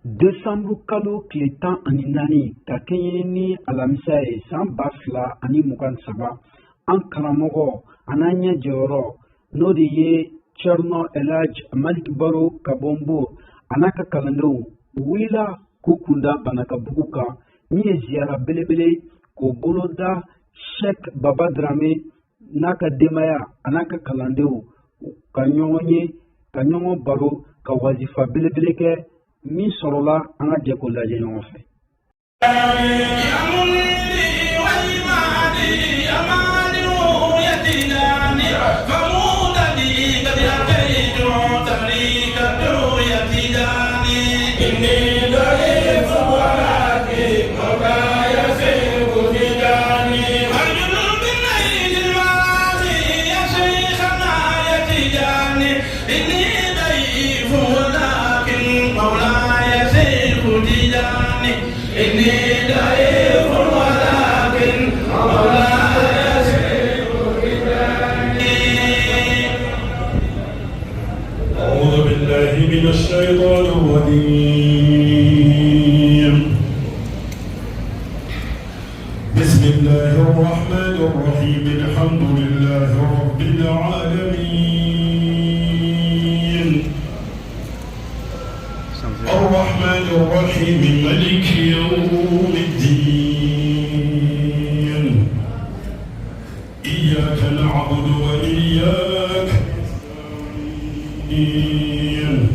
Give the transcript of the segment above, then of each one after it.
Desanburu kalo tile 14 ka kɛɲɛ ni alamisa ye san 2023 an karamɔgɔ a n'a ɲɛ jɔyɔrɔ n'o de ye Cerno Elhaj Malik Baro ka bɔ Nbur a n'a ka kalandenw u wulila k'u kunda Banakabugu kan min ye ziyara belebele k'o boloda Sheikh Baba Dramé n'a ka denbaya a n'a ka kalandenw ka ɲɔgɔn ye ka ɲɔgɔn baro ka wazifa belebele kɛ min sɔrɔla an ka jɛ k'o lajɛ ɲɔgɔn fɛ. من الشيطان الرجيم بسم الله الرحمن الرحيم الحمد لله رب العالمين الرحمن الرحيم مالك يوم الدين إياك نعبد وإياك نستعين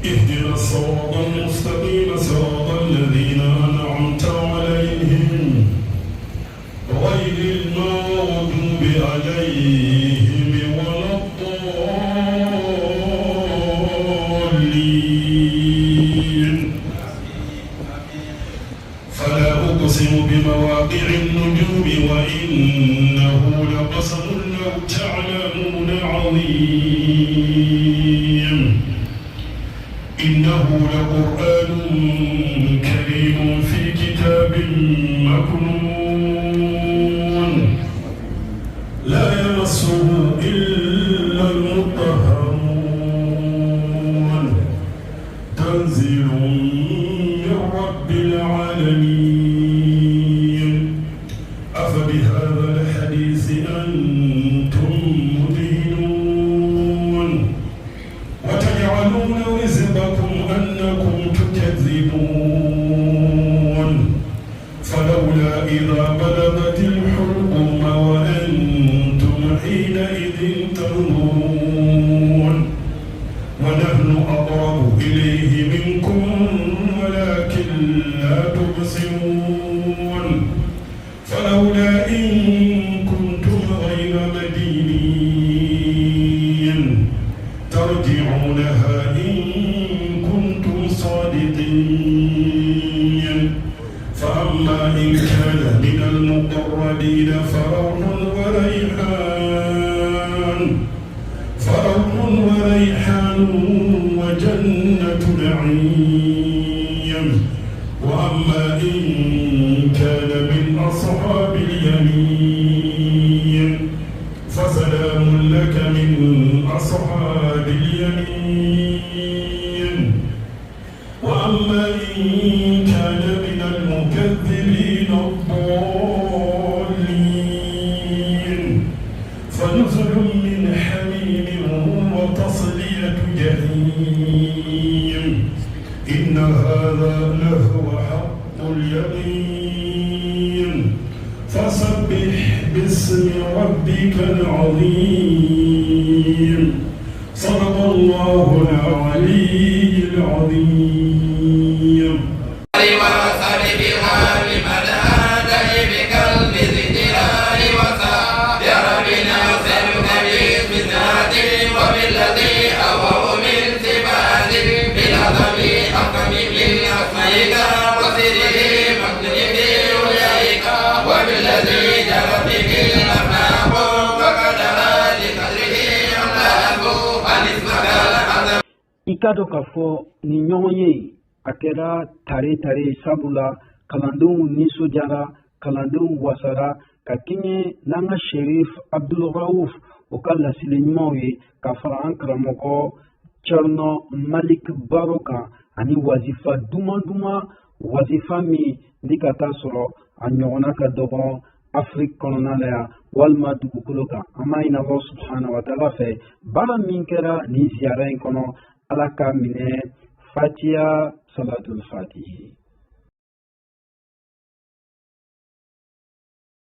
اهدنا الصراط المستقيم صراط الذين أنعمت عليهم غير المغضوب عليهم ولا الضالين فلا أقسم بمواقع النجوم وإنه لقسم لو تعلمون عظيم إنه لقرآن كريم في كتاب مكنون لا يمسه إلا المطهرون تنزيل من رب العالمين أفبهذا الحديث أنتم مدهنون وتجعلون رزقكم أنكم تكذبون فلولا إذا بلغت الحلقوم وأنتم حينئذ تنظرون ونحن أقرب إليه منكم ولكن لا تبصرون فلولا إن كنتم غير مدينين ترجعونها إن كنتم صادقين فأما إن كان من المقربين فروح وريحان وجنة نعيم وأما إن كان من أصحاب اليمين فسلام لك من أصحاب اليمين وأما إن كان من المكذبين الضالين فنزل من حميم وتصلية جحيم إن هذا لهو حق اليقين فسبح باسم ربك العظيم صدق الله العلي العظيم I ka dɔn k'a fɔ ni ɲɔgɔn ye a kɛra tare sabula kalandenw nisɔndiyara kalandenw wasara ka kɛɲɛ n'an ka Sherif Abdul Rauf o ka laseli ɲumanw ye ka fara an karamɔgɔ Cerno Malik Baro kan ani wazifa duma wazifa min ni ka taa sɔrɔ a ɲɔgɔnna ka dɔgɔ Afrique kɔnɔna la yan walima dugukolo kan an b'a ɲini Allah subhanahu wa ta'ala fɛ baara min kɛra nin ziyara in kɔnɔ Ala k'a minɛ Fatiha salatul fatihi